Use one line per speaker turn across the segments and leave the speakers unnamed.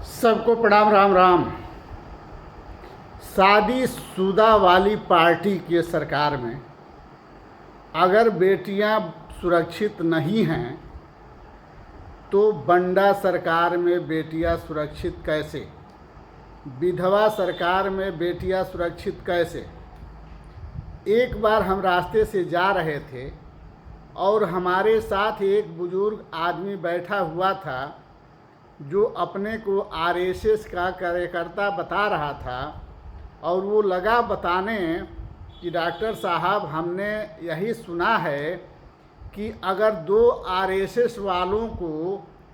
सबको प्रणाम। राम राम। शादीशुदा वाली पार्टी की सरकार में अगर बेटियां सुरक्षित नहीं हैं तो बंडा सरकार में बेटियां सुरक्षित कैसे, विधवा सरकार में बेटियां सुरक्षित कैसे। एक बार हम रास्ते से जा रहे थे और हमारे साथ एक बुजुर्ग आदमी बैठा हुआ था जो अपने को आरएसएस का कार्यकर्ता बता रहा था और वो लगा बताने कि डॉक्टर साहब, हमने यही सुना है कि अगर दो आरएसएस वालों को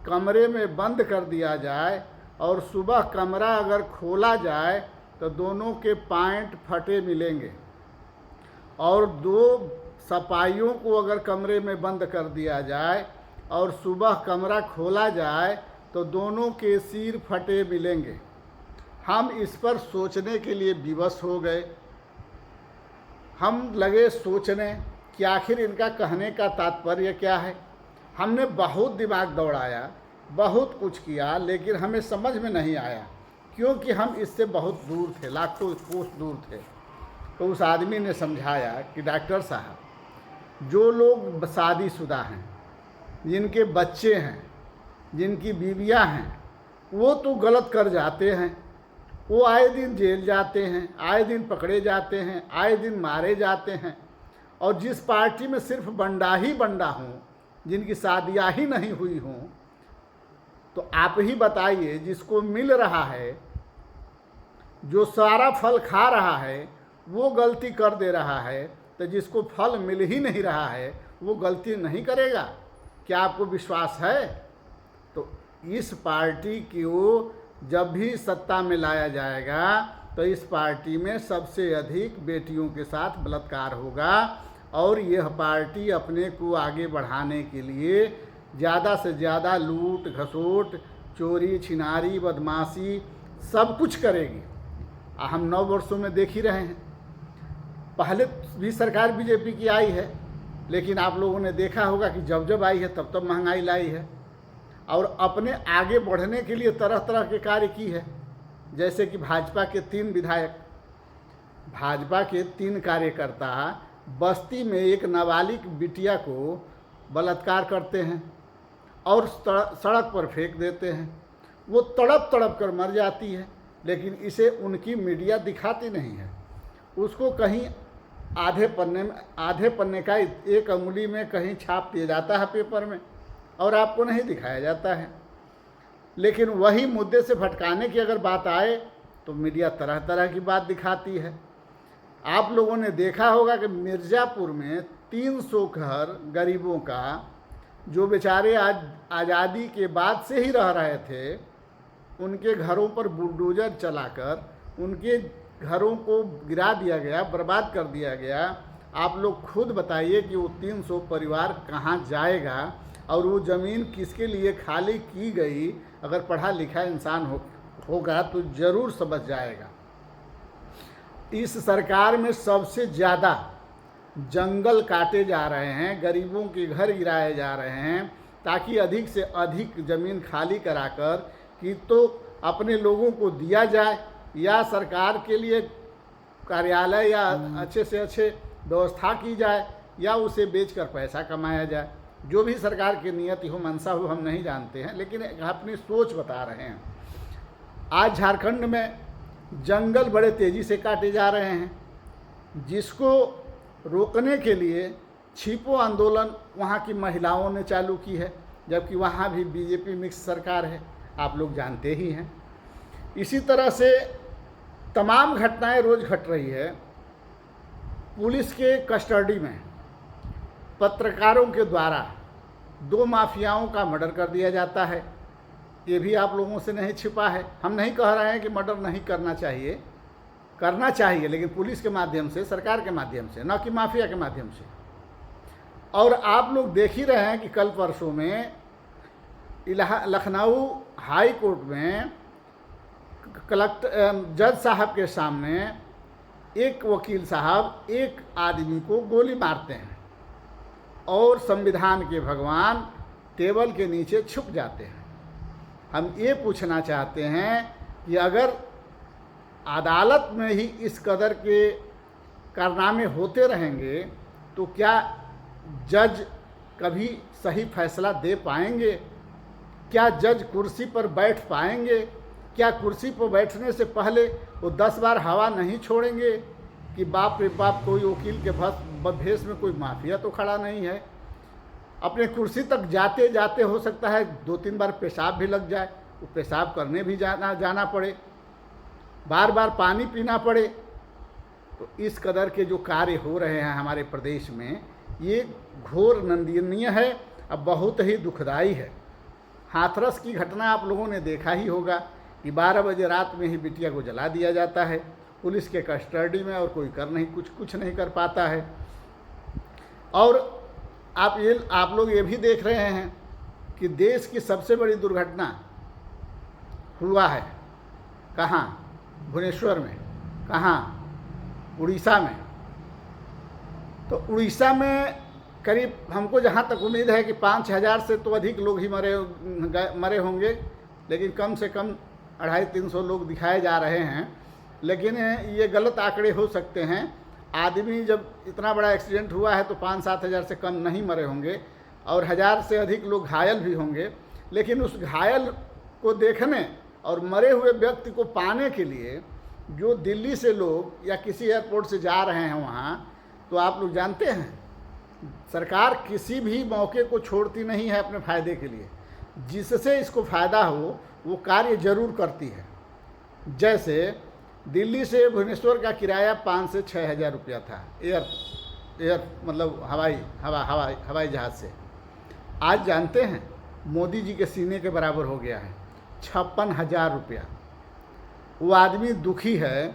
कमरे में बंद कर दिया जाए और सुबह कमरा अगर खोला जाए तो दोनों के पैंट फटे मिलेंगे, और दो सपाइयों को अगर कमरे में बंद कर दिया जाए और सुबह कमरा खोला जाए तो दोनों के सिर फटे मिलेंगे। हम इस पर सोचने के लिए विवश हो गए। हम लगे सोचने कि आखिर इनका कहने का तात्पर्य क्या है। हमने बहुत दिमाग दौड़ाया, बहुत कुछ किया, लेकिन हमें समझ में नहीं आया, क्योंकि हम इससे बहुत दूर थे, लाखों कोस दूर थे। तो उस आदमी ने समझाया कि डॉक्टर साहब, जो लोग शादीशुदा हैं, जिनके बच्चे हैं, जिनकी बीवियां हैं, वो तो गलत कर जाते हैं, वो आए दिन जेल जाते हैं, आए दिन पकड़े जाते हैं, आए दिन मारे जाते हैं। और जिस पार्टी में सिर्फ बंडा ही बंडा हों, जिनकी शादियां ही नहीं हुई हों, तो आप ही बताइए, जिसको मिल रहा है, जो सारा फल खा रहा है, वो गलती कर दे रहा है, तो जिसको फल मिल ही नहीं रहा है वो गलती नहीं करेगा। क्या आपको विश्वास है? तो इस पार्टी को जब भी सत्ता में लाया जाएगा तो इस पार्टी में सबसे अधिक बेटियों के साथ बलात्कार होगा, और यह पार्टी अपने को आगे बढ़ाने के लिए ज़्यादा से ज़्यादा लूट घसोट, चोरी छिनारी, बदमाशी सब कुछ करेगी। हम 9 वर्षों में देख ही रहे हैं। पहले भी सरकार बीजेपी की आई है, लेकिन आप लोगों ने देखा होगा कि जब जब आई है तब तब महंगाई लाई है, और अपने आगे बढ़ने के लिए तरह तरह के कार्य की है। जैसे कि भाजपा के 3 विधायक, भाजपा के 3 कार्यकर्ता बस्ती में एक नाबालिग बिटिया को बलात्कार करते हैं और सड़क पर फेंक देते हैं। वो तड़प तड़प कर मर जाती है, लेकिन इसे उनकी मीडिया दिखाती नहीं है। उसको कहीं आधे पन्ने का एक अंगुली में कहीं छाप दिया जाता है पेपर में, और आपको नहीं दिखाया जाता है। लेकिन वही मुद्दे से भटकाने की अगर बात आए तो मीडिया तरह तरह की बात दिखाती है। आप लोगों ने देखा होगा कि मिर्ज़ापुर में 300 घर गरीबों का, जो बेचारे आज आज़ादी के बाद से ही रह रहे थे, उनके घरों पर बुलडोजर चलाकर उनके घरों को गिरा दिया गया, बर्बाद कर दिया गया। आप लोग खुद बताइए कि वो 300 परिवार कहाँ जाएगा, और वो ज़मीन किसके लिए खाली की गई। अगर पढ़ा लिखा इंसान होगा तो ज़रूर समझ जाएगा। इस सरकार में सबसे ज़्यादा जंगल काटे जा रहे हैं, गरीबों के घर गिराए जा रहे हैं, ताकि अधिक से अधिक ज़मीन खाली कराकर कि तो अपने लोगों को दिया जाए, या सरकार के लिए कार्यालय या अच्छे से अच्छे व्यवस्था की जाए, या उसे बेचकर पैसा कमाया जाए। जो भी सरकार की नियति हो, मंशा हो, हम नहीं जानते हैं, लेकिन अपनी सोच बता रहे हैं। आज झारखंड में जंगल बड़े तेज़ी से काटे जा रहे हैं, जिसको रोकने के लिए छिपो आंदोलन वहाँ की महिलाओं ने चालू की है, जबकि वहाँ भी बीजेपी मिक्स सरकार है, आप लोग जानते ही हैं। इसी तरह से तमाम घटनाएं रोज़ घट रही है। पुलिस के कस्टडी में पत्रकारों के द्वारा 2 माफियाओं का मर्डर कर दिया जाता है। ये भी आप लोगों से नहीं छिपा है। हम नहीं कह रहे हैं कि मर्डर नहीं करना चाहिए, करना चाहिए, लेकिन पुलिस के माध्यम से, सरकार के माध्यम से, न कि माफिया के माध्यम से। और आप लोग देख ही रहे हैं कि कल परसों में लखनऊ हाई कोर्ट में जज साहब के सामने एक वकील साहब एक आदमी को गोली मारते हैं, और संविधान के भगवान टेबल के नीचे छुप जाते हैं। हम ये पूछना चाहते हैं कि अगर अदालत में ही इस कदर के कारनामे होते रहेंगे तो क्या जज कभी सही फैसला दे पाएंगे? क्या जज कुर्सी पर बैठ पाएंगे? क्या कुर्सी पर बैठने से पहले वो 10 बार हवा नहीं छोड़ेंगे कि बाप रे बाप, कोई वकील के भेष में कोई माफिया तो खड़ा नहीं है? अपने कुर्सी तक जाते जाते हो सकता है 2-3 बार पेशाब भी लग जाए, वो पेशाब करने भी जाना पड़े, बार बार पानी पीना पड़े। तो इस कदर के जो कार्य हो रहे हैं हमारे प्रदेश में, ये घोर निंदनीय है, अब बहुत ही दुखदाई है। हाथरस की घटना आप लोगों ने देखा ही होगा कि 12 बजे रात में ही बिटिया को जला दिया जाता है पुलिस के कस्टडी में, और कोई कुछ नहीं कर पाता है। और आप लोग ये भी देख रहे हैं कि देश की सबसे बड़ी दुर्घटना हुआ है कहाँ? भुवनेश्वर में। कहाँ? उड़ीसा में। तो उड़ीसा में करीब, हमको जहाँ तक उम्मीद है कि 5,000 से तो अधिक लोग ही मरे होंगे, लेकिन कम से कम 250-300 लोग दिखाए जा रहे हैं। लेकिन ये गलत आंकड़े हो सकते हैं। आदमी जब इतना बड़ा एक्सीडेंट हुआ है तो 5-7 हज़ार से कम नहीं मरे होंगे, और 1000 से अधिक लोग घायल भी होंगे। लेकिन उस घायल को देखने और मरे हुए व्यक्ति को पाने के लिए जो दिल्ली से लोग या किसी एयरपोर्ट से जा रहे हैं वहाँ, तो आप लोग जानते हैं सरकार किसी भी मौके को छोड़ती नहीं है अपने फ़ायदे के लिए। जिससे इसको फ़ायदा हो वो कार्य जरूर करती है। जैसे दिल्ली से भुवनेश्वर का किराया 5 से 6 हज़ार रुपया था, एयर मतलब हवाई जहाज़ से। आज जानते हैं मोदी जी के सीने के बराबर हो गया है, 56,000 रुपया। वो आदमी दुखी है,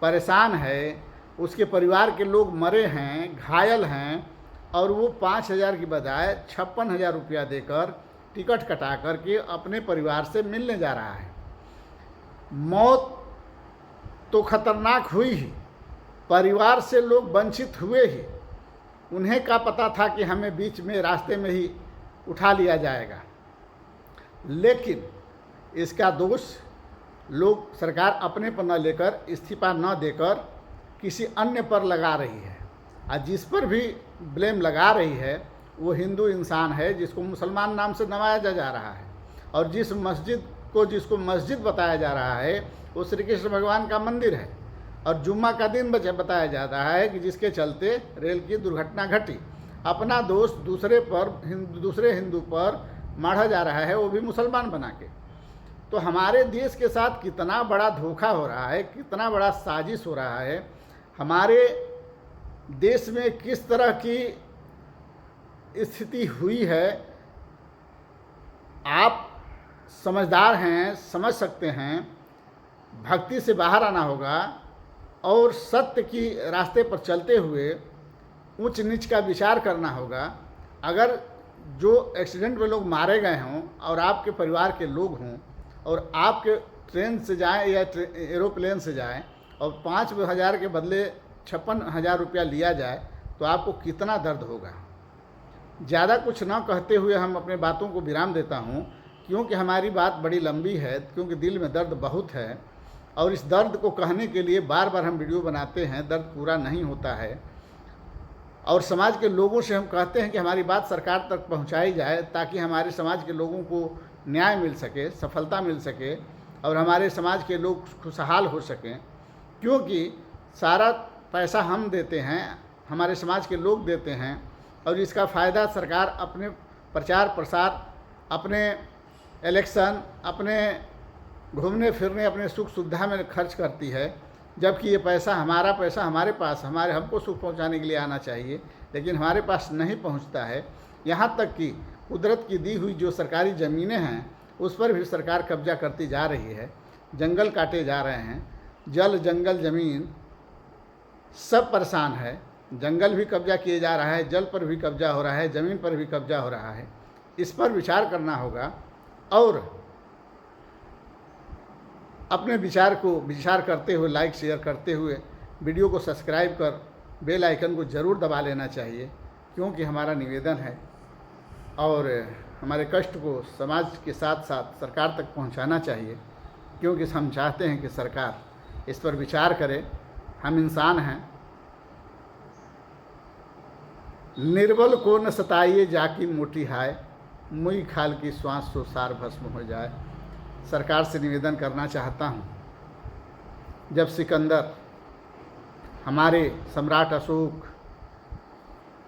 परेशान है, उसके परिवार के लोग मरे हैं, घायल हैं, और वो 5,000 की बजाय 56,000 रुपया देकर टिकट कटा करके अपने परिवार से मिलने जा रहा है। मौत तो खतरनाक हुई ही, परिवार से लोग वंचित हुए ही। उन्हें क्या पता था कि हमें बीच में रास्ते में ही उठा लिया जाएगा। लेकिन इसका दोष लोग, सरकार अपने पर न लेकर, इस्तीफा न देकर किसी अन्य पर लगा रही है। और जिस पर भी ब्लेम लगा रही है वो हिंदू इंसान है, जिसको मुसलमान नाम से नवाजा जा रहा है। और जिसको मस्जिद बताया जा रहा है वो श्री कृष्ण भगवान का मंदिर है। और जुम्मा का दिन बताया जा रहा है कि जिसके चलते रेल की दुर्घटना घटी। अपना दोष दूसरे हिंदू पर मढ़ा जा रहा है, वो भी मुसलमान बना के। तो हमारे देश के साथ कितना बड़ा धोखा हो रहा है, कितना बड़ा साजिश हो रहा है। हमारे देश में किस तरह की स्थिति हुई है, आप समझदार हैं, समझ सकते हैं। भक्ति से बाहर आना होगा और सत्य की रास्ते पर चलते हुए ऊंच नीच का विचार करना होगा। अगर जो एक्सीडेंट में लोग मारे गए हों और आपके परिवार के लोग हों, और आपके ट्रेन से जाएं या एरोप्लेन से जाएं, और 5,000 के बदले 56,000 रुपया लिया जाए, तो आपको कितना दर्द होगा। ज़्यादा कुछ ना कहते हुए हम अपने बातों को विराम देता हूँ, क्योंकि हमारी बात बड़ी लंबी है, क्योंकि दिल में दर्द बहुत है। और इस दर्द को कहने के लिए बार बार हम वीडियो बनाते हैं, दर्द पूरा नहीं होता है। और समाज के लोगों से हम कहते हैं कि हमारी बात सरकार तक पहुंचाई जाए, ताकि हमारे समाज के लोगों को न्याय मिल सके, सफलता मिल सके, और हमारे समाज के लोग खुशहाल हो सकें। क्योंकि सारा पैसा हम देते हैं, हमारे समाज के लोग देते हैं, और इसका फ़ायदा सरकार अपने प्रचार प्रसार, अपने इलेक्शन, अपने घूमने फिरने, अपने सुख सुविधा में खर्च करती है। जबकि ये पैसा हमारे पास, हमको सुख पहुंचाने के लिए आना चाहिए, लेकिन हमारे पास नहीं पहुंचता है। यहाँ तक कि कुदरत की दी हुई जो सरकारी ज़मीनें हैं उस पर भी सरकार कब्जा करती जा रही है। जंगल काटे जा रहे हैं, जल जंगल ज़मीन सब परेशान है। जंगल भी कब्जा किए जा रहा है, जल पर भी कब्जा हो रहा है, ज़मीन पर भी कब्जा हो रहा है। इस पर विचार करना होगा, और अपने विचार करते हुए, लाइक शेयर करते हुए, वीडियो को सब्सक्राइब कर बेल आइकन को ज़रूर दबा लेना चाहिए, क्योंकि हमारा निवेदन है। और हमारे कष्ट को समाज के साथ साथ सरकार तक पहुंचाना चाहिए, क्योंकि हम चाहते हैं कि सरकार इस पर विचार करे। हम इंसान हैं, निर्बल को न सताइए जाकी मोटी हाय, मुई खाल की श्वास सो सार भस्म हो जाए। सरकार से निवेदन करना चाहता हूँ, जब सिकंदर, हमारे सम्राट अशोक,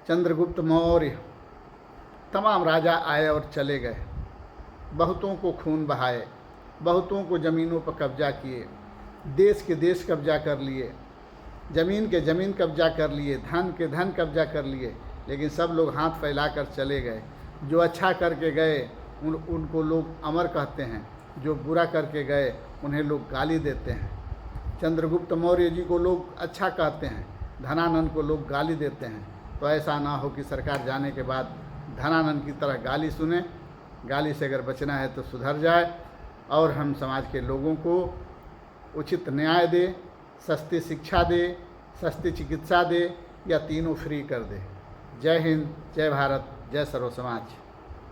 चंद्रगुप्त मौर्य, तमाम राजा आए और चले गए, बहुतों को खून बहाए, बहुतों को ज़मीनों पर कब्जा किए, देश के देश कब्जा कर लिए, ज़मीन के ज़मीन कब्जा कर लिए, धन के धन कब्जा कर लिए, लेकिन सब लोग हाथ फैलाकर चले गए। जो अच्छा करके गए उनको लोग अमर कहते हैं, जो बुरा करके गए उन्हें लोग गाली देते हैं। चंद्रगुप्त मौर्य जी को लोग अच्छा कहते हैं, धनानंद को लोग गाली देते हैं। तो ऐसा ना हो कि सरकार जाने के बाद धनानंद की तरह गाली सुने। गाली से अगर बचना है तो सुधर जाए और हम समाज के लोगों को उचित न्याय दे, सस्ती शिक्षा दे, सस्ती चिकित्सा दे, या तीनों फ्री कर दे। जय हिंद, जय भारत, जय सर्व समाज।